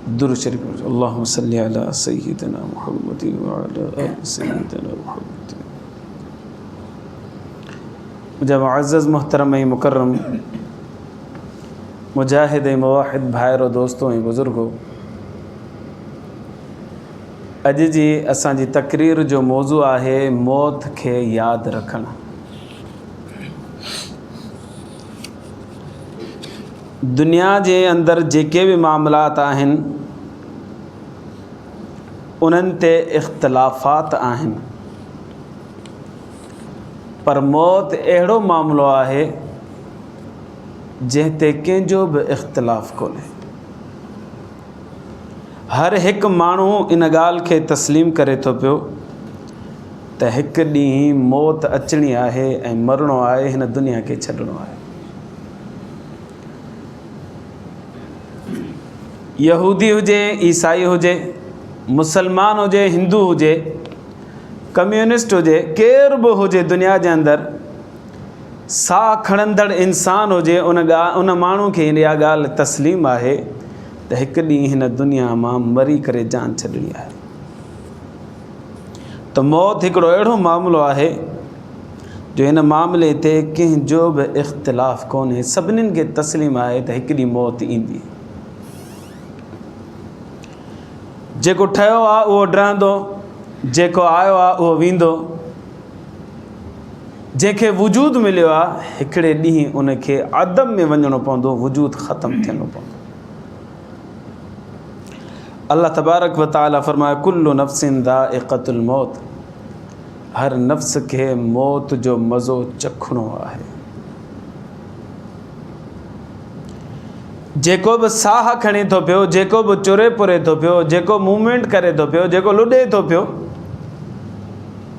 दुरूद शरीफ अल्लाहुम्मा सल्लि अला सय्यिदिना मुहम्मद व अला आलि सय्यिदिना मुहम्मद। मुंहिंजा मुअज़्ज़ज़ मुहतरम ऐं मुकर्रम मुजाहिद ऐं मुवाहिद भाइरो दोस्तो ऐं बुज़ुर्गो, अॼु जी असांजी तक़रीर जो मौज़ू आहे मौत खे यादि रखणु। दुनिया जे अंदरि जेके बि मामलात आहिनि उन्हनि ते इख़्तिलाफ़ात आहिनि, पर मौत अहिड़ो मामिलो आहे जंहिं ते कंहिंजो बि इख़्तिलाफ़ कोन्हे। हर हिकु माण्हू इन ॻाल्हि खे तस्लीम करे थो पियो त हिकु ॾींहुं मौत अचणी आहे ऐं मरणो आहे, हिन दुनिया खे छॾिणो आहे। यहूदी हुजे, ईसाई हुजे, मुसलमान हुजे, हिंदू हुजे, कम्यूनिस्ट हुजे, केर बि हुजे दुनिया जे अंदरि साह खणंदड़ इंसान हुजे, उन माण्हू खे इहा ॻाल्हि तस्लीम आहे त हिकु ॾींहुं हिन दुनिया मां मरी करे जान छॾणी आहे। त मौत हिकिड़ो अहिड़ो मामिलो आहे जो हिन मामले ते कंहिंजो बि इख़्तिलाफ़ कोन्हे, सभिनीनि खे तस्लीम आहे त हिकु ॾींहुं मौत ईंदी। जेको ठहियो आहे उहो रहंदो, जेको आयो आहे उहो वेंदो, जंहिंखे वजूद मिलियो आहे हिकिड़े ॾींहुं उनखे अदम में वञिणो पवंदो, वजूद ख़तमु थियणो पवंदो। अल्लाह तबारक व तआला फरमाए कुल्लु नफ्सिन ज़ाइक़तुल मौत, हर नफ्स खे मौत जो मज़ो चखणो आहे। जेको बि साह खणे थो पियो, जेको बि चुरे पुरे थो पियो, जेको मूवमेंट करे थो पियो, जेको लुॾे थो पियो,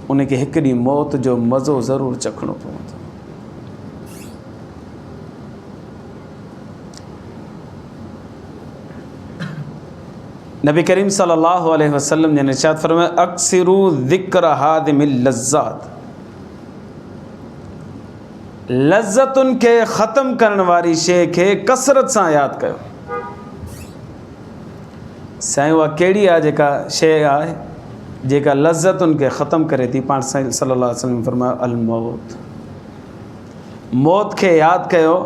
उनखे हिकु ॾींहुं मौत जो मज़ो ज़रूरु चखणो पवंदो। नबी करीम सल्लल्लाहु अलैहि वसल्लम ने इरशाद फरमाया अक्सिरू ज़िक्र हादिमिल लज़्ज़ात, लज़्ज़तुनि खे ख़तमु करण वारी शइ खे कसरत सां यादि कयो। साईं उहा कहिड़ी आहे जेका शइ आहे जेका लज़्ज़तुनि खे ख़तमु करे थी? पाण साईं सल्लल्लाहु अलैहि वसल्लम फरमायो अल मौत, मौत खे यादि कयो,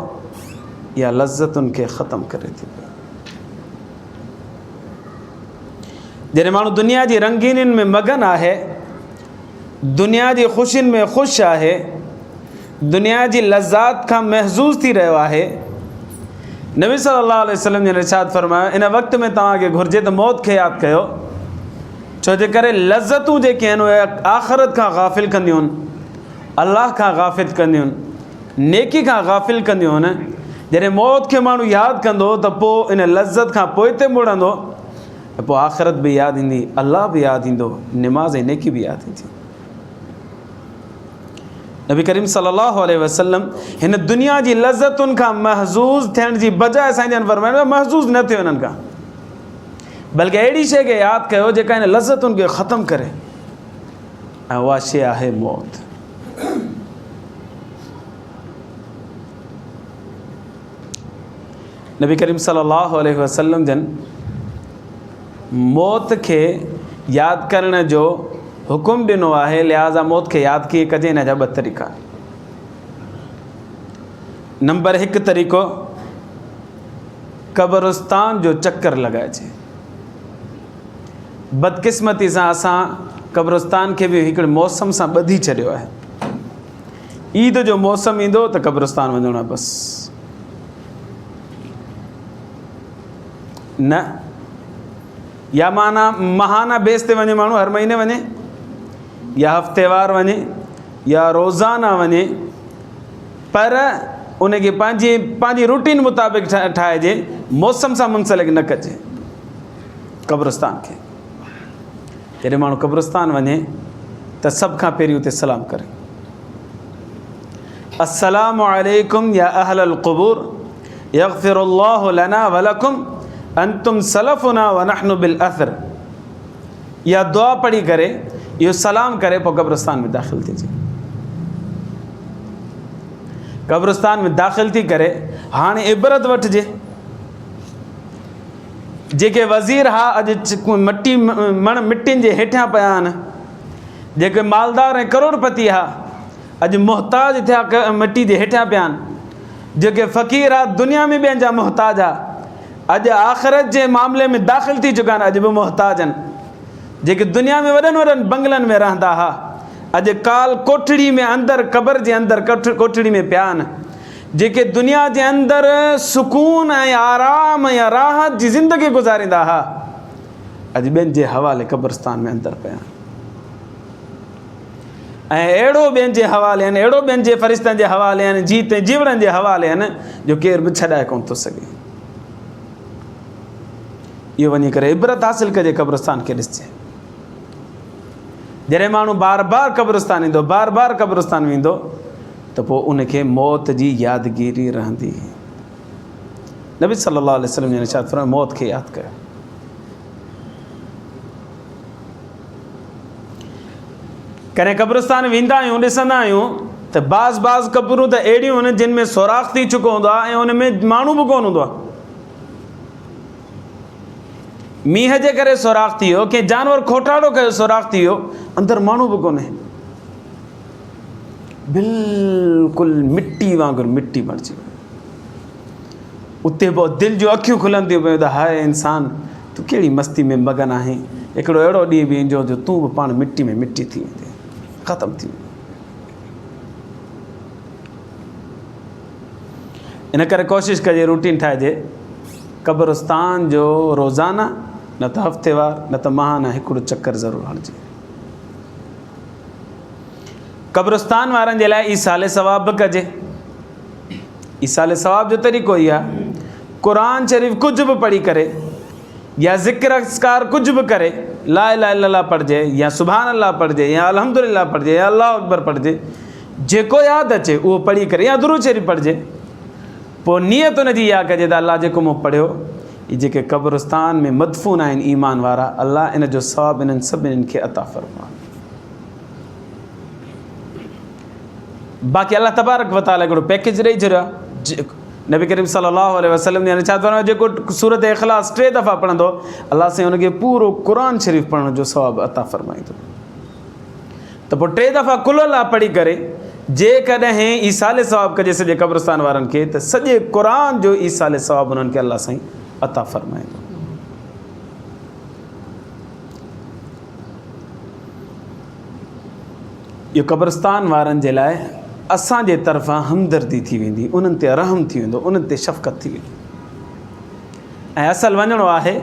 या लज़्ज़तुनि खे ख़तमु करे थी। जॾहिं माण्हू दुनिया जी रंगीनियुनि में मगन आहे, दुनिया जी ख़ुशियुनि में ख़ुशि आहे, दुनिया जी लज़्ज़ात खां महज़ूज़ थी रहियो आहे, नबी सल्लल्लाहु अलैहि वसल्लम ने इरशाद फरमायो इन वक़्त में तव्हांखे घुरिजे त मौत खे यादि कयो, छो जे करे लज़्ज़तूं जेके आहिनि उहे आख़िरत खां गाफ़िल कंदियूं आहिनि, अलाह खां गाफ़िल कंदियूं आहिनि, नेकी खां गाफ़िल कंदियूं आहिनि। जॾहिं मौत खे माण्हू यादि कंदो त पोइ इन लज़्ज़त खां पोइ ते मुड़ंदो, त पोइ आख़िरत बि यादि ईंदी, अलाह बि यादि ईंदो, निमाज़ ऐं नेकी बि यादि ईंदी। नबी करीम सल्लल्लाहु अलैहि वसल्लम हिन दुनिया जी लज़्ज़तुनि खां महज़ूज़ थियण जी बजाय साईं जन फरमाइनि महज़ूज़ न थियो हिननि खां, बल्कि अहिड़ी शइ खे यादि कयो जेका हिन लज़्ज़तुनि खे ख़तमु करे, ऐं उहा शइ आहे मौत। नबी करीम सल्लल्लाहु अलैहि वसल्लम जन मौत खे यादि करण जो हुकुम ॾिनो आहे, लिहाज़ा मौत खे यादि कीअं कजे हिन जा 2 तरीक़ा। नंबर 1 तरीक़ो, क़ब्रिस्तान जो चक्कर लॻाइजे। बदकिस्मती सां असां क़ब्रिस्तान खे बि हिकिड़े मौसम सां ॿधी छॾियो आहे। ईद जो मौसम ईंदो त क़ब्रिस्तान वञणो आहे बसि, न या माना महाना बेस ते वञे माण्हू, हर महीने वञे, या हफ़्तेवार वञे, या रोज़ाना वञे, पर उनखे पंहिंजी रूटीन मुताबिक़ ठाहिजे, मौसम सां मुंसलिक न कजे क़ब्रिस्तान खे। जॾहिं माण्हू क़ब्रिस्तान वञे त सभ खां पहिरीं उते सलाम करे, अस्सलामु अलैकुम या अहलल क़ुबूर यग़फ़िरुल्लाहु लना व लकुम अंतुम सलफ़ुना व नहनु बिल अथर, या दुआ पढ़ी करे इहो सलाम करे पोइ क़ब्रिस्तान में दाख़िल थिए। क़ब्रिस्तान में दाख़िल थी करे हाणे इबरत वठिजे जेके वज़ीर हा अॼु मटी मण मिट्टियुनि जे हेठियां पिया आहिनि, जेके मालदार ऐं करोड़पति हा अॼु मुहताज थिया मिट्टी जे हेठियां पिया आहिनि, जेके फ़क़ीर हा दुनिया में ॿियनि जा मुहताज हा, अॼु आख़िरत जे मामले में दाख़िल थी चुका आहिनि, अॼु बि मुहताज आहिनि। जेके दुनिया में वॾनि वॾनि बंगलनि में रहंदा हा अॼु काल कोठड़ी में अंदरि क़बर जे अंदरि कोठड़ी में पिया आहिनि। जेके दुनिया जे अंदरि सुकून ऐं आराम ऐं राहत जी ज़िंदगी गुज़ारींदा हा अॼु ॿियनि जे हवाले क़ब्रस्तान में अंदरि पिया आहिनि। ऐं अहिड़ो ॿियनि जे हवाले आहिनि, अहिड़ो ॿियनि जे फ़रिश्तनि जे हवाले आहिनि, जीत ऐं जीवड़नि जे हवाले आहिनि जो केर बि छॾाए कोन थो सघे। इहो वञी करे इबरत हासिलु कजे, क़ब्रस्तान खे ॾिसजे। जॾहिं माण्हू बार बार क़ब्रस्तान ईंदो, बार बार क़ब्रस्तान वेंदो त पोइ उनखे मौत जी यादगिरी रहंदी। नबी सल्लल्लाहु अलैहि वसल्लम ने इरशाद फरमायो, मौत खे यादि कयो। कॾहिं क़ब्रस्तान वेंदा आहियूं, ॾिसंदा आहियूं त बाज़ क़बरूं त अहिड़ियूं आहिनि जिन में सोराख़ थी चुको हूंदो आहे ऐं उन में माण्हू बि कोन हूंदो आहे। मींहं जे करे सोराख़ थी वियो, कंहिं जानवर खोटाड़ो कयो सोराख़ थी वियो, अंदरि माण्हू बि कोन्हे, बिल्कुलु मिट्टी वांगुरु मिट्टी बणिजी वई। उते पोइ दिलि जूं अखियूं खुलंदियूं पियूं त हाय इंसान तूं कहिड़ी मस्ती में मगन आहीं, हिकिड़ो अहिड़ो ॾींहुं बि ईंदो जो तूं बि पाण मिट्टी में मिट्टी थी वेंदे, ख़तमु थी वेंदे। इन करे कोशिशि कजे, रूटीन ठाहिजे, क़ब्रस्तान जो रोज़ाना न त हफ़्तेवार न त माहाना हिकिड़ो चकर ज़रूरु हणिजे। क़ब्रस्तान वारनि जे लाइ ईसाले सवाब बि कजे। ईसाले सवाब जो तरीक़ो ई आहे, क़ुरान शरीफ़ कुझु बि पढ़ी करे या ज़िक्र अस्कार कुझु बि करे, ला इलाहा इल्लल्लाह पढ़िजे या सुभान अल्लाह पढ़िजे या अल्हम्दुलिल्लाह पढ़िजे या अल्लाहु अकबर पढ़िजे, जेको यादि अचे उहो पढ़ी करे या दुरूद शरीफ़ पढ़िजे। पोइ नियत उनजी इहा कजे त अल्लाह जेको मूं पढ़ियो, ही जेके क़ब्रस्तान में मदफ़ून आहिनि ईमान वारा, अल्लाह इन जो सवाबु इन्हनि सभिनीनि खे अता फ़रमा। बाक़ी अल्लाह तबारक व तआला हिकिड़ो पैकेज ॾेई छॾियो आहे। नबी करीम सल्लल्लाहु अलैहि वसल्लम ने छा फरमायो, जेको सूरत इख़लास 3 दफ़ा पढ़ंदो अल्लाह साईं हुनखे पूरो क़ुरान शरीफ़ पढ़ण जो सवाबु अता फ़रमाईंदो। त पोइ 3 दफ़ा कुल अल्लाह पढ़ी करे जेकॾहिं ईसाले सवाबु कजे सॼे क़ब्रस्तान वारनि खे, त सॼे क़ुरान जो ईसाले सवाबु उन्हनि खे अल्लाह साईं अता फ़रमाईंदो। इहो क़ब्रस्तान वारनि जे लाइ असांजे तरफ़ां हमदर्दी थी वेंदी, उन्हनि ते रहम थी वेंदो, उन्हनि ते शफ़क़त थी वेंदी। ऐं असल वञिणो आहे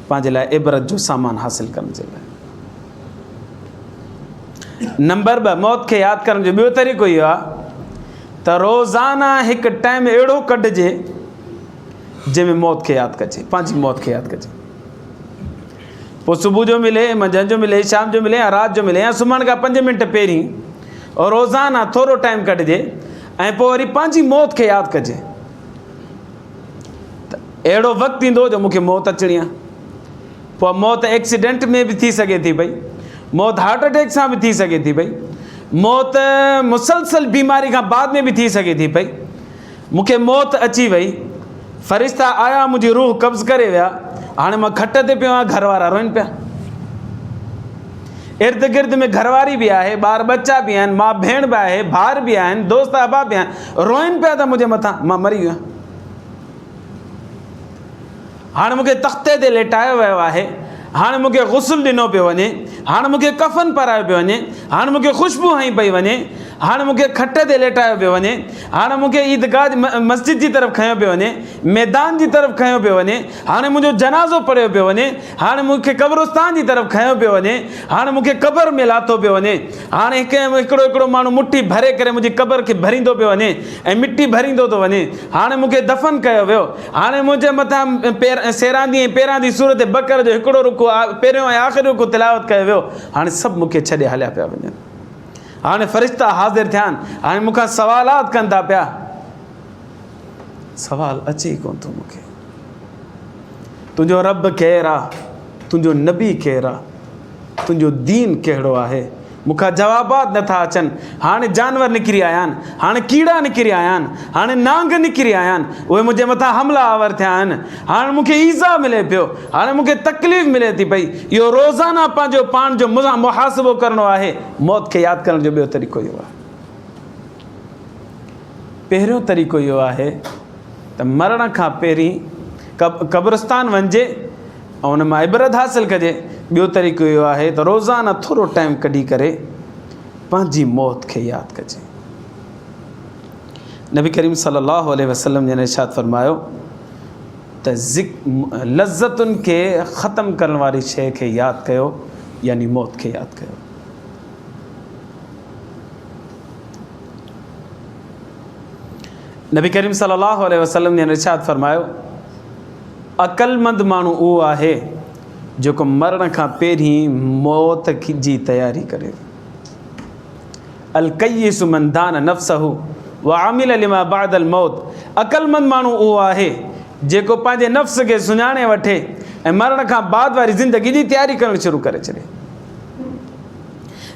पंहिंजे लाइ इबरत जो सामान हासिलु करण जे लाइ। नंबर 2, मौत खे यादि करण जो ॿियो तरीक़ो इहो आहे त रोज़ाना हिकु टाइम अहिड़ो कढिजे जंहिंमें मौत खे यादि कजे, पंहिंजी मौत खे यादि कजे। पोइ सुबुह जो मिले, मंझंदि जो मिले, शाम जो मिले या राति जो मिले या सुम्हण खां 5 मिंट पहिरीं और रोज़ाना थोरो टाइम कढिजे ऐं पोइ वरी पंहिंजी मौत खे यादि कजे त अहिड़ो वक़्तु ईंदो जो मूंखे मौत अचणी आहे। पोइ मौत एक्सीडेंट में बि थी सघे थी पई, मौत हार्ट अटैक सां बि थी सघे थी पई, मौत मुसलसल बीमारी खां बाद में बि थी सघे थी पई। मूंखे मौत अची वई, फ़रिश्ता आया, मुंहिंजी रूह कब्ज़ करे विया, हाणे मां खट ते पियो आहियां, घर वारा रोइनि पिया, इर्द गिर्द में घरवारी बि आहे, ॿार बच्चा बि आहिनि, माउ भेण बि आहे, भाउर बि आहिनि, दोस्त अहबाब बि आहिनि, रोइनि पिया त मुंहिंजे मथां मां मरी वियो आहियां। हाणे मूंखे तख़्ते ते लेटायो वियो आहे, हाणे मूंखे गुस्ल ॾिनो पियो वञे, हाणे मूंखे कफ़न पारायो पियो वञे, हाणे मूंखे ख़ुशबू हई पई वञे, हाणे मूंखे खट ते लेटायो पियो वञे, हाणे मूंखे ईदगाह मस्जिद जी तरफ़ खयो पियो वञे, मैदान जी तरफ़ खयो पियो वञे, हाणे मुंहिंजो जनाज़ो पढ़ियो पियो वञे, हाणे मूंखे क़ब्रस्तान जी तरफ़ खयो पियो वञे, हाणे मूंखे क़बर में लाथो पियो वञे, हाणे हिकिड़ो माण्हू मुट्ठी भरे करे मुंहिंजी क़बर खे भरींदो पियो वञे ऐं मिट्टी भरींदो थो वञे, हाणे मूंखे दफ़न कयो वियो, हाणे मुंहिंजे मथां सेरांदी ऐं पेरांदी सूरत बकर जो हिकिड़ो रुको पहिरियों ऐं आख़िरी रुको तिलावत कयो वियो, हाणे सभु मूंखे छॾे हलिया पिया वञनि। हाणे फ़रिश्ता हाज़िर थिया आहिनि, हाणे मूंखां सवालात कनि था पिया, सवाल अचे ई कोन थो मूंखे, तुंहिंजो रब केरु आहे, तुंहिंजो नबी केरु आहे, तुंहिंजो दीन कहिड़ो आहे, मूंखां जवाबात नथा अचनि, हाणे जानवर निकिरी आया आहिनि, हाणे कीड़ा निकिरी आया आहिनि, हाणे नांग निकिरी आया आहिनि, उहे मुंहिंजे मथां हमला आवर थिया आहिनि, हाणे मूंखे ईज़ा मिले पियो, हाणे मूंखे तकलीफ़ मिले थी पई। इहो रोज़ाना पंहिंजो पाण जो मुहासिबो करिणो आहे। मौत खे यादि करण जो ॿियो तरीक़ो इहो आहे। पहिरियों तरीक़ो इहो आहे त मरण खां पहिरीं क़ब्रिस्तान वञिजे ऐं उन मां इबरत हासिलु कजे। ॿियो तरीक़ो इहो आहे त रोज़ाना थोरो टाइम कढी करे पंहिंजी मौत खे यादि कजे। नबी करीम सल्लल्लाहु अलैहि वसल्लम जन इरशाद फरमायो त लज़्ज़तुनि खे ख़तमु करण वारी शइ खे यादि कयो, यानी मौत खे यादि कयो। नबी करीम सल्लल्लाहु अलैहि वसल्लम जन इरशाद फरमायो अक़लमंद माण्हू उहो आहे जेको मरण खां पहिरीं मौत जी तयारी करे। अल कय्यिसु मन दान नफ़्सहु व आमिल लिमा बअदल मौत। अक़लमंद माण्हू उहो आहे जेको पंहिंजे नफ़्स खे सुञाणे वठे ऐं मरण खां बाद वारी ज़िंदगी जी तयारी करणु शुरू करे छॾे।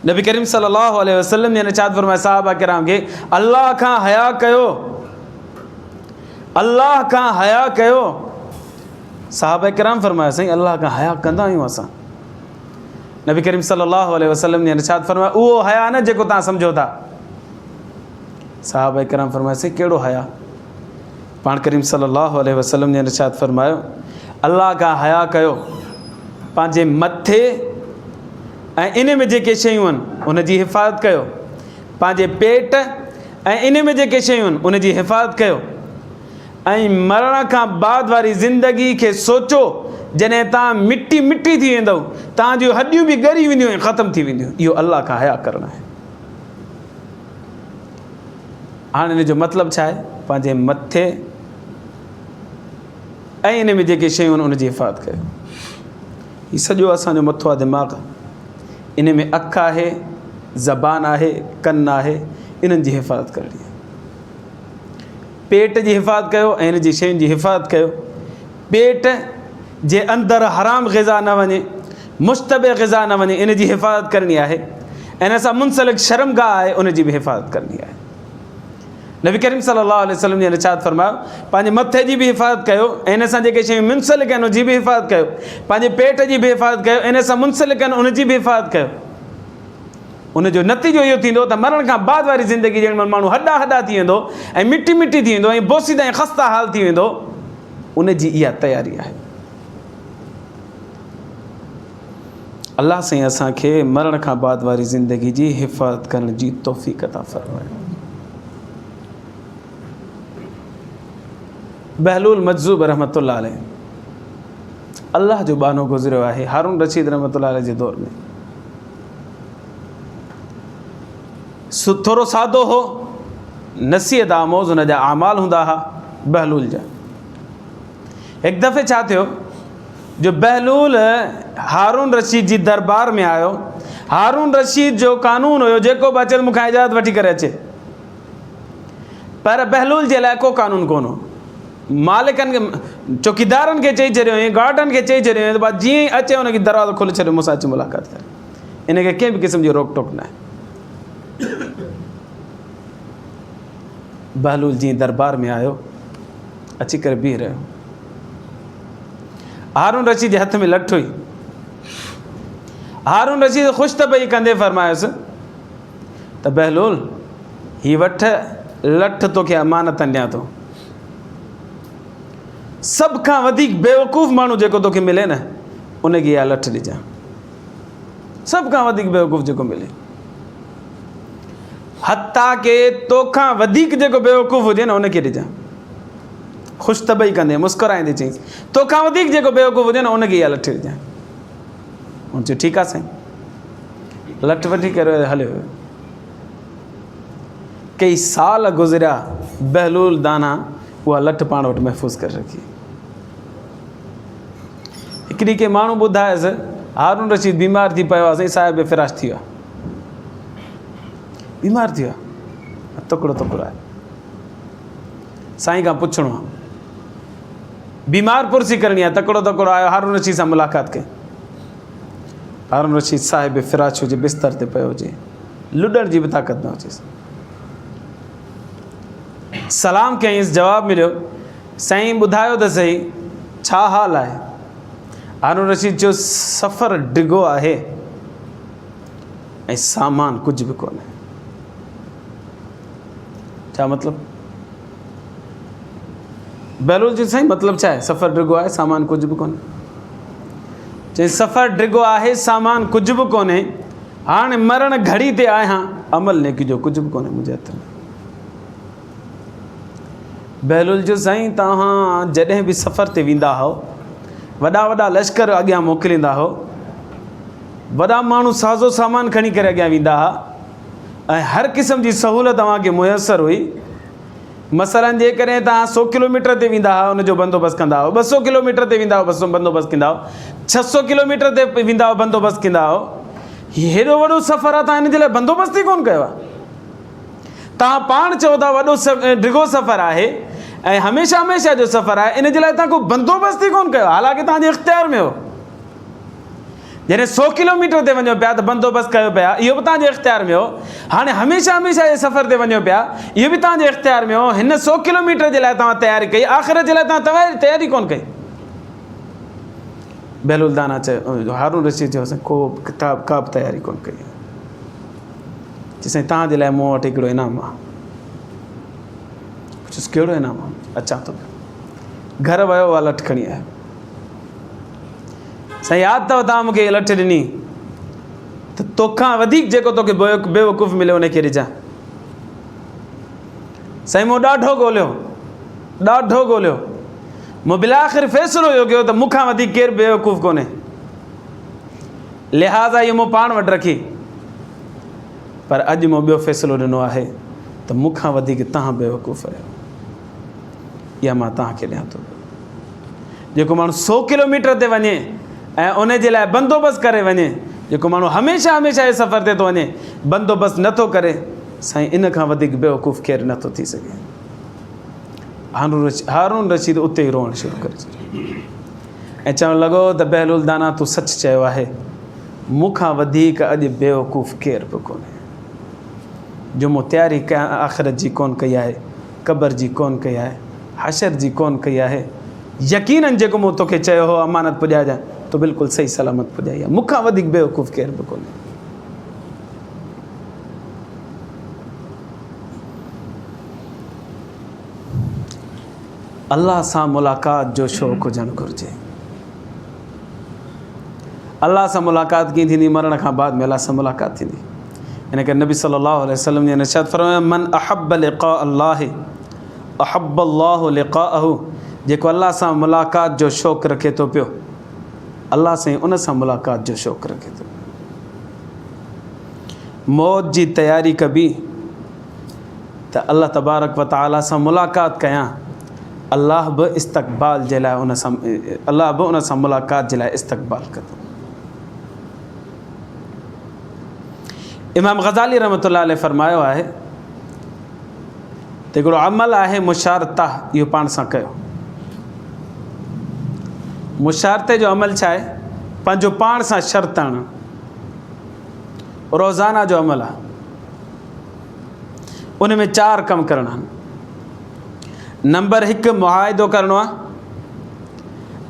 नबी करीम सल्लल्लाहु अलैहि वसल्लम जन इरशाद फरमाया सहाबा किराम खे अल्लाह खां हया कयो, अल्लाह खां हया कयो। सहाबा किराम फरमाया साईं अल्लाह खां हया कंदा आहियूं असां। नबी करीम सल्लल्लाहु अलैहि वसल्लम ने इरशाद फरमाया उहो हया न जेको तव्हां सम्झो था। सहाबा किराम फरमाया साईं कहिड़ो हया? पाण करीम सल्लल्लाहु अलैहि वसल्लम ने इरशाद फरमायो अल्लाह खां हया कयो, पंहिंजे मथे ऐं इन में जेके शयूं आहिनि उन जी हिफ़ाज़त कयो, पंहिंजे पेट ऐं इन में जेके शयूं आहिनि उन जी हिफ़ाज़त कयो, ऐं मरण खां बाद वारी ज़िंदगी खे सोचो जॾहिं तव्हां मिटी मिटी थी वेंदव, तव्हां जूं हॾियूं बि ॻरी वेंदियूं ऐं ख़तमु थी वेंदियूं। इहो अल्लाह खां हया करणु आहे। हाणे इन जो मतिलबु छा आहे? पंहिंजे मथे ऐं इन में जेके शयूं आहिनि उन जी हिफ़ाज़त कयो। हीउ सॼो असांजो मथो आहे, दिमाग़, इन में अखि आहे, ज़बान आहे, कन आहे, इन्हनि जी हिफ़ाज़त करणी आहे। पेट जी हिफ़ाज़त कयो ऐं इन जी शयुनि जी हिफ़ाज़त कयो। पेट जे अंदरि हराम ग़िज़ा न वञे, मुश्तबे ग़िज़ा न वञे, इन जी हिफ़ाज़त करणी आहे। ऐं इन सां मुंसलिक शर्मगाह आहे, उन जी बि हिफ़ाज़त करणी आहे। नबी करीम सल्लल्लाहु अलैहि वसल्लम ने इरशाद फरमायो पंहिंजे मथे जी बि हिफ़ाज़त कयो ऐं इन सां जेके शयूं मुंसलिक आहिनि उन जी बि हिफ़ाज़त कयो, पंहिंजे पेट जी बि हिफ़ाज़त कयो, इन सां मुंसलिक आहिनि उन जी बि हिफ़ाज़त कयो। उनजो नतीजो इहो थींदो त मरण खां बाद वारी ज़िंदगी जंहिं महिल माण्हू हॾा हॾा थी वेंदो ऐं मिटी मिटी थी वेंदो ऐं बोसीदा ऐं ख़स्ता हाल थी वेंदो, उनजी इहा तयारी आहे। अल्लाह साईं असांखे मरण खां बाद वारी ज़िंदगी जी हिफ़ाज़त करण जी तौफ़ीक़ अता फ़रमाए। बहलूल मजज़ूब रहमतुल्लाह अलैह अल्लाह जो बानो गुज़रियो आहे हारून रशीद रहमतुल्लाह अलैह जे दौर में। थोरो सादो हो, नसीहत आमोज़ हुन जा आमाल हूंदा हुआ बहलूल जा। हिकु दफ़े छा थियो जो बहलूल हारून रशीद जी दरबार में आयो। हारून रशीद जो कानून हुयो जेको बि अचे मूंखां इजाज़त वठी करे अचे, पर बहलूल जे लाइ को कानून कोन हो। मालिकनि खे, चौकीदारनि खे चई छॾियो हुई, गार्डनि खे चई छॾियो हुई, त जीअं ई अचे हुनखे दरवाज़ो खोले छॾियो, मूंसां अची मुलाक़ात करे। इनखे कंहिं बि क़िस्म जी रोक टोक न आहे। बहलूल जीअं दरबार में आयो, अची करे बीह रहियो। हारून रशीद जे हथ में लठ हुई। हारून रशीद ख़ुशि त पई कंदे फरमायोसि त बहलूल हीअ वठ लठ तोखे अमानत ॾियां थो। सभ खां वधीक बेवकूफ़ माण्हू जेको तोखे मिले न, उनखे इहा लठ ॾिजां। सभ खां वधीक बेवकूफ़ जेको मिले, हता के तोखां वधीक जेको बेवकूफ़ हुजे न उनखे ॾिजां। ख़ुशि त पई कंदे, मुस्कुराईंदे चईं तोखां वधीक जेको बेवकूफ़ हुजे न उनखे इहा लठ ॾिजां। हुन चयो ठीकु आहे साईं। लठ वठी करे हलियो। कई साल गुज़रिया, बहलूल दाना उहा लठ पाण वटि महफ़ूज़ करे रखी। हिकिड़ी के माण्हू ॿुधायसि हारून रशीद बीमार थी पियो आहे साईं, साहिब फ़िराश थी वियो, बीमार थी वियो, तकिड़ो तकिड़ो आहे। साईं खां पुछिणो आहे, बीमार पुरसी करणी आहे, तकिड़ो तकिड़ो आयो, हारून रशीद सां मुलाक़ात कई। हारून रशीद साहिब फिराश हुजे बिस्तर ते पियो हुजे, लुॾण जी बि ताक़त न हुजेसि। सलाम कयईंसि, जवाबु मिलियो, साईं ॿुधायो त सही छा हाल आहे? हारून रशीद जो सफ़र डिघो आहे ऐं सामान कुझु बि कोन्हे। छा मतिलबु? बहलूल जी साईं मतिलबु छा आहे? सफ़र डिघो आहे, सामान कुझु बि कोन्हे। चई सफ़र डिघो आहे, सामान कुझु बि कोन्हे, हाणे मरण घड़ी ते आहियां, अमल नेकी जो कुझु बि कोन्हे मुंहिंजे हथ में। बहलूल जो साईं तव्हां जॾहिं बि सफ़र ते वेंदा हो, वॾा वॾा लश्कर अॻियां मोकिलींदा हो, वॾा माण्हू साज़ो सामान खणी करे अॻियां वेंदा हुआ ऐं हर क़िस्म जी सहूलियत तव्हांखे मुयसरु हुई। मसइलनि जे करे तव्हां 100 किलोमीटर ते वेंदा हुआ, उनजो बंदोबस्तु कंदा हुआ, 200 किलोमीटर ते वेंदा हुआ, 200 बंदोबस्तु कंदा हुआ, 600 किलोमीटर ते वेंदा हुआ, बंदोबस्तु कंदा हुआ। हेॾो वॾो सफ़र आहे, तव्हां हिन जे लाइ बंदोबस्तु ई कोन्ह कयो आहे। तव्हां पाण चओ था वॾो डिघो सफ़र आहे ऐं हमेशह हमेशह जो सफ़र आहे, इन जे लाइ तव्हां को बंदोबस्तु ई कोन्ह कयो, हालांकि तव्हांजे इख़्तियार में हो। जॾहिं 100 किलोमीटर ते वञो पिया त बंदोबस्तु कयो पिया, इहो बि तव्हांजे इख़्तियार में हो। हाणे हमेशह हमेशह जे सफ़र ते वञो पिया, इहो बि तव्हांजे इख़्तियार में हो। हिन 100 किलोमीटर जे लाइ तव्हां तयारी कई, आख़िर जे लाइ तव्हां तयारी कोन्ह कई। बहलूल दाना चयो, हारून रशीद चयो, को का बि तयारी कोन्ह कई। चई तव्हांजे लाइ मूं वटि हिकिड़ो इनाम आहे। पुछियुसि कहिड़ो इनाम आहे? अचां थो, घर वियो आहे, लठ खणी आयो। साईं यादि अथव तव्हां मूंखे लठ ॾिनी त तोखां वधीक जेको तोखे बेवकूफ़ मिलियो उनखे ॾिजां। साईं मूं ॾाढो ॻोल्हियो, मूं बिला आख़िर फ़ैसिलो इहो कयो त मूंखां वधीक केरु बेवकूफ़ कोन्हे, लिहाज़ा इहो मूं पाण वटि रखी। पर अॼु मूं ॿियो फ़ैसिलो ॾिनो आहे त मूंखां वधीक तव्हां बेवकूफ़ आहियो, इहा मां तव्हांखे ॾियां थो। जेको माण्हू 100 किलोमीटर ते वञे ऐं उन जे लाइ बंदोबस्तु करे वञे, जेको माण्हू हमेशह हमेशह जे सफ़र ते थो वञे, बंदोबस्तु नथो करे, साईं इन खां वधीक बेवकूफ़ केरु नथो थी सघे। हारून रशीद उते ई रोअणु शुरू करे छॾियो ऐं चवणु लॻो त बहलूल दाना तूं सच चयो आहे, मूंखां वधीक अॼु बेवकूफ़ केरु बि कोन्हे। जो मूं तयारी कयां आख़िरत जी कोन्ह कई आहे, क़बर जी कोन्ह कई आहे, हशर जी कोन्ह कई आहे, यकीनन जेको मूं तोखे चयो हो अमानत पुॼाइजांइ तो बिल्कुलु सही सलामत पुॼाई आहे। मूंखां वधीक बेवकूफ़ केरु बि कोन्हे। अल्लाह सां मुलाक़ात जो शौक़ु हुजणु घुरिजे। अल्लाह सां मुलाक़ात कीअं थींदी? मरण खां बाद में अल्लाह सां मुलाक़ात थींदी। इन करे नबी सल्लल्लाहु अलैहि वसल्लम ने इरशाद फरमायो, मन अहब्ब लिक़ा अल्लाह अहब्ब अल्लाहु लिक़ाअहु। जेको अल्लाह सां मुलाक़ात जो शौक़ु रखे थो पियो, अल्लाह सां उन सां मुलाक़ात जो शौक़ु रखे थो। मौत जी तयारी कबी त अल्लाह तबारक व तआला सां मुलाक़ात कयां, अल्लाह बि इस्तक़बाल जे लाइ उन सां मुलाक़ात जे लाइ इस्तक़बाल कंदो। इमाम ग़ज़ाली रहमतुल्लाह अलैह फरमायो आहे त हिकिड़ो अमल आहे मुशारता, इहो पाण सां कयो। मुशारते जो अमल छा आहे? पंहिंजो पाण सां शर्त आणणु, रोज़ाना जो अमल आहे। उन में 4 कम करणा आहिनि। नंबर 1 मुआहिदो करिणो आहे,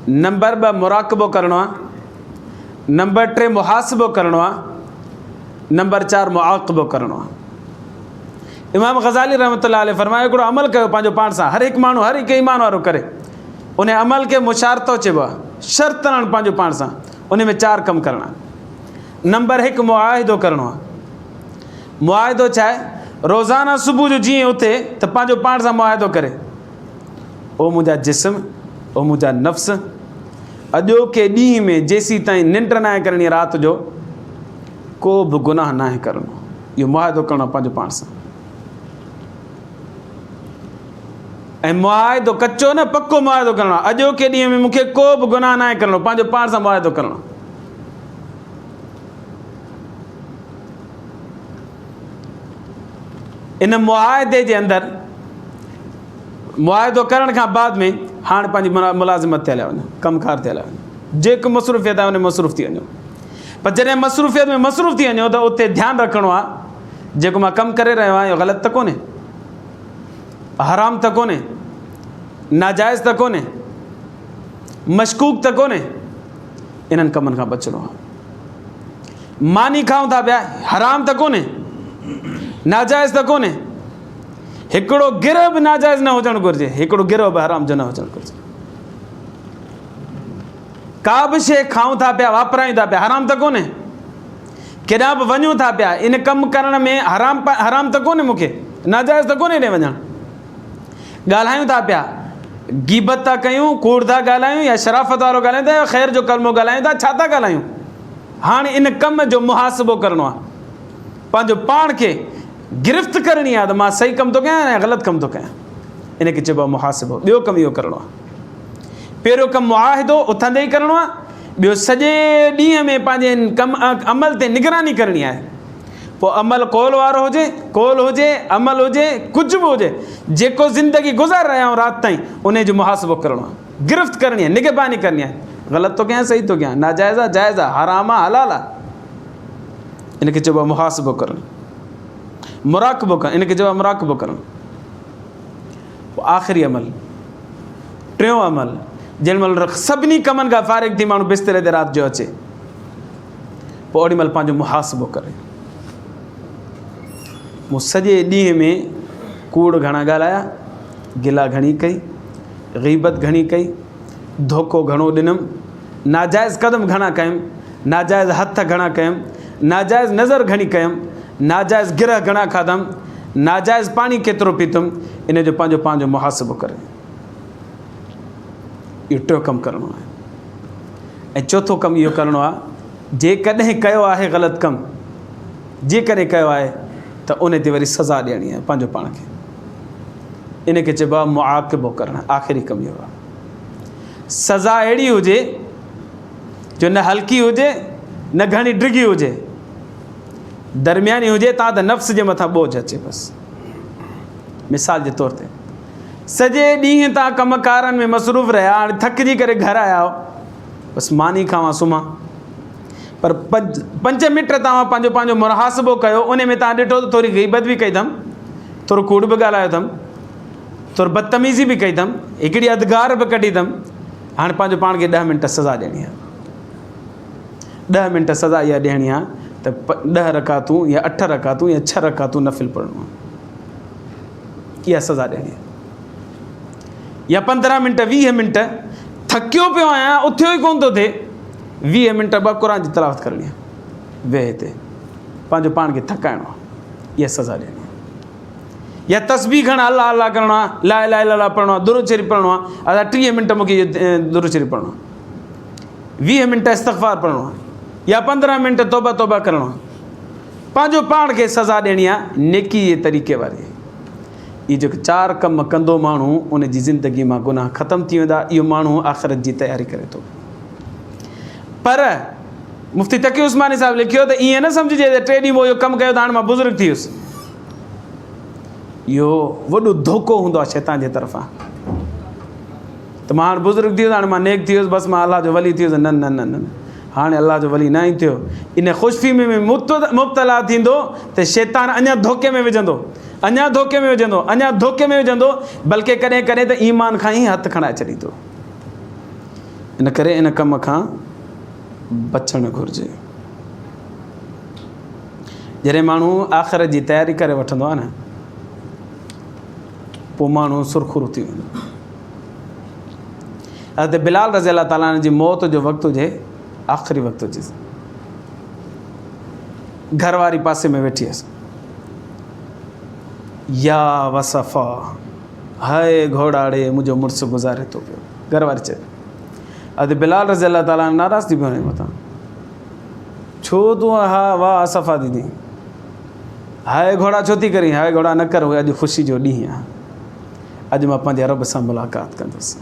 नंबर 2 मुराक़बो करिणो आहे, नंबर 3 मुहासिबो करिणो आहे, नंबर 4 मुआक़बो करिणो आहे। इमाम ग़ज़ाली रहमतुल्लाह अलैह फरमायो, हिकिड़ो अमल कयो पंहिंजो पाण सां, हर हिकु माण्हू, हर हिकु ईमान वारो करे। उन अमल खे मुशारतो चइबो आहे, शर्त आणणु पंहिंजो पाण सां। उन में 4 कम करणा। नंबर 1 मुआहिदो करिणो आहे। मुआहिदो छा आहे? रोज़ाना सुबुह जो जीअं उथे त पंहिंजो पाण सां मुआहिदो करे, ओ मुंहिंजा जिस्म, ओ मुंहिंजा नफ़्स, अॼोके ॾींहं में जेसीं ताईं निंड न आहे करणी राति जो, को बि गुनाह न आहे करिणो। इहो मुआहिदो करिणो आहे पंहिंजो पाण सां। ऐं मुआहिदो कचो न, पको मुआहिदो करिणो आहे। अॼोके ॾींहं में मूंखे को बि गुनाह न आहे करिणो, पंहिंजो पाण सां मुआहिदो करिणो। इन मुआहिदे जे अंदरि, मुआहिदो करण खां बाद में हाणे पंहिंजी मुलाज़िमत ते हलिया वञो, कमकार ते हलिया वञो, जेको मसरूफ़ियत आहे उन में मसरूफ़ थी वञो। पर जॾहिं मसरूफ़ियत में मसरूफ़ थी वञो त उते ध्यानु रखिणो आहे जेको मां कमु करे रहियो आहियां इहो ग़लति त कोन्हे, हराम त कोन्हे, नाजाइज़ त कोन्हे, मशकूक त कोन्हे, इन्हनि कमनि खां बचिणो आहे। मानी खाऊं था पिया, हराम त कोन्हे, नाजाइज़ त कोन्हे, हिकिड़ो गिरह बि नाजाइज़ न हुजणु घुरिजे, हिकिड़ो गिरह बि हराम जो न हुजणु घुरिजे। का बि शइ खाऊं था पिया, वापरायूं था पिया, हराम त कोन्हे, केॾांहुं बि वञूं था पिया, इन कमु करण में हराम त कोन्हे, मूंखे नाजाइज़ त कोन्हे ॾे वञणु। ॻाल्हायूं था पिया, गीबत था कयूं, कूड़ था ॻाल्हायूं, या शराफ़त वारो ॻाल्हायूं था, या ख़ैर जो कलमो ॻाल्हायूं था, छा था ॻाल्हायूं? हाणे इन कम जो मुहासिबो करिणो आहे, पंहिंजो पाण खे गिरफ़्त करणी आहे त मां सही कमु थो कयां या ग़लति कमु थो कयां, इनखे चइबो आहे मुहासिबो। ॿियो कमु इहो करिणो आहे, पहिरियों कमु मुआहिदो उथंदे ई करिणो आहे, ॿियो सॼे ॾींहं में पंहिंजे कमु अमल ते निगरानी करणी आहे। पोइ अमल कौल वारो हुजे, कौल हुजे, अमल हुजे, कुझु बि हुजे, जेको ज़िंदगी गुज़ारे रहिया आहियूं राति ताईं, उन जो मुहासिबो करिणो आहे, गिरफ़्त करणी आहे, निगहबानी करणी आहे, ग़लति थो कयां, सही थो कयां, नाजाइज़ आहे, जाइज़ आहे, हराम आहे, हलाल आहे, इनखे चइबो आहे मुहासिबो करणु, मुराक़बो करणु, इनखे चइबो आहे मुराक़बो करणु। पोइ आख़िरी अमल, टियों अमल, जेॾीमहिल सभिनी कमनि खां फ़ारिग़ थी माण्हू बिस्तरे ते राति जो अचे, पोइ ओॾी महिल पंहिंजो मुहासिबो करे, मूं सॼे ॾींहं में कूड़ घणा ॻाल्हाया, गिला घणी कई, ग़ीबत घणी कई, धोखो घणो ॾिनमि, नाजाइज़ क़दम घणा कयुमि, नाजाइज़ हथ घणा कयुमि, नाजाइज़ नज़र घणी कयुमि, नाजाइज़ गिरह घणा खाधमि, नाजाइज़ पाणी केतिरो पीतुमि, इन जो पंहिंजो मुहासिबो करे, इहो टियों कमु करिणो आहे। ऐं चोथों कमु इहो करिणो आहे, जेकॾहिं कयो आहे ग़लति कमु, जेकॾहिं कयो आहे त उन ते वरी सज़ा ॾियणी आहे पंहिंजो पाण खे, इनखे चइबो आहे मुआक़िबो करणु। आख़िरी कमु इहो आहे, सज़ा अहिड़ी हुजे जो न हल्की हुजे न घणी डिघी हुजे, दरमियानी हुजे, तव्हां त नफ़्स जे मथां बोझ अचे बसि। मिसाल जे तौर ते सॼे ॾींहं तव्हां कमकारनि में मसरूफ़ रहिया, हाणे थकिजी करे घरु आया हो, बसि मानी खावां सुम्हां, पर 5 मिंट तव्हां पंहिंजो मुहासिबो कयो, उन में तव्हां ॾिठो त थोरी ग़ीबत बि कई अथमि, थोरो कूड़ बि ॻाल्हायो अथमि, थोरो बदतमीज़ी बि कई अथमि, हिकिड़ी अधगार बि कढी अथमि, हाणे पंहिंजो पाण खे 10 मिंट सज़ा ॾियणी आहे। 10 मिंट सज़ा इहा ॾियणी आहे त 10 रकातूं या 8 रकातूं या 6 रकातूं नफ़िल पढ़णो आहे, इहा सज़ा ॾियणी आहे। या 15 मिंट 20 मिंट थकियो पियो आहियां, उथियो ई कोन थो थिए, 20 मिंट 2 क़ुरान जी तिलावत करणी आहे, वेह ते पंहिंजो पाण खे थकाइणो आहे, इहा सज़ा ॾियणी आहे। या तस्बीह खणा, अल्लाह अल्लाह करिणो आहे, ला इलाहा इल्लल्लाह पढ़णो आहे, दुरूद शरीफ़ पढ़णो आहे, असां 30 मिंट मूंखे दुरूद शरीफ़ पढ़णो आहे, 20 मिंट इस्तग़फ़ार पढ़णो आहे, या 15 मिंट तौबा करिणो आहे, पंहिंजो पाण खे सज़ा ॾियणी आहे नेकी जे तरीक़े वारी। इहे जेके 4 कम कंदो माण्हू, उन जी ज़िंदगी मां गुनाह ख़तमु थी वेंदा, इहो माण्हू आख़िरत जी तयारी करे थो। पर मुफ़्ती तक़ी उस्मानी साहिबु लिखियो त ईअं न सम्झिजे त 3 ॾींहं पोइ इहो कमु कयो त हाणे मां बुज़ुर्ग थी वियुसि, इहो वॾो धोखो हूंदो आहे शैतान जे तरफ़ां, त मां हाणे बुज़ुर्ग थी वियुसि, हाणे मां नेक थी वियुसि, बसि मां अलाह जो वली थी वियुसि। न न न न, हाणे अलाह जो वली न ई थियो, इन ख़ुशफ़हमी में मुब्तला थींदो त शैतान अञा धोखे में विझंदो, अञा धोखे में विझंदो, अञा धोखे में विझंदो, बल्कि कॾहिं कॾहिं त ईमान खां ई हथु खणाए छॾींदो। इन करे इन कम खां बचणु घुरिजे। जॾहिं माण्हू आख़िरत जी तयारी करे वठंदो आहे न, पोइ माण्हू सुरख़ुरु थी वेंदो। हज़रत बिलाल रज़ी अल्लाह ताला जी मौत जो वक़्तु हुजे, आख़िरी वक़्तु हुजे, घरवारी पासे में वेठी हुअसि, या वसफ़ा, हाय घोड़ाड़े मुंहिंजो मुड़ुसु गुज़ारे थो पियो। घरवारी चए, अॼु बिलाल रज़ी अल्लाह ताला नाराज़ थी पियो वञे मथां, छो तूं हा वाह असफ़ा दीदी, हाय घोड़ा छो थी करी, हाय घोड़ा न कर, अॼु ख़ुशी जो ॾींहुं आहे, अॼु मां पंहिंजे रब सां मुलाक़ात कंदुसि,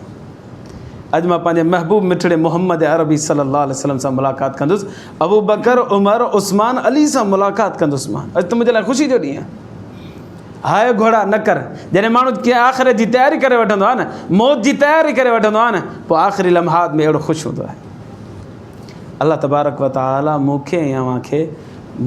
अॼु मां पंहिंजे महबूब मिठड़े मोहम्मद अरबी सल्लल्लाहु अलैहि वसल्लम सां मुलाक़ात कंदुसि, अबू बकर, उमर, उस्मान, अली सां मुलाक़ात कंदुसि मां, अॼु त मुंहिंजे लाइ ख़ुशी जो ॾींहुं आहे। हाय घोड़ा न कर। जॾहिं माण्हू कीअं आख़िरत जी तयारी करे वठंदो आहे न, मौत जी तयारी करे वठंदो आहे न, पोइ आख़िरी लम्हात में अहिड़ो ख़ुशि हूंदो आहे। अल्लाह तबारक व तआला मूंखे अव्हांखे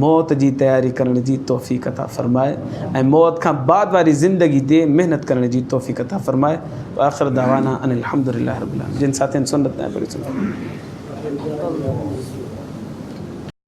मौत जी तैयारी करण जी तौफ़ीक़ अता फ़रमाए ऐं मौत खां बाद वारी ज़िंदगी ते महिनत करण जी तौफ़ीक़ अता फ़रमाए। आख़िर दावाना अनिल हम्दुलिल्लाहि रब्बिल आलमीन। जिन साथियुनि सुन्नत न पढ़ी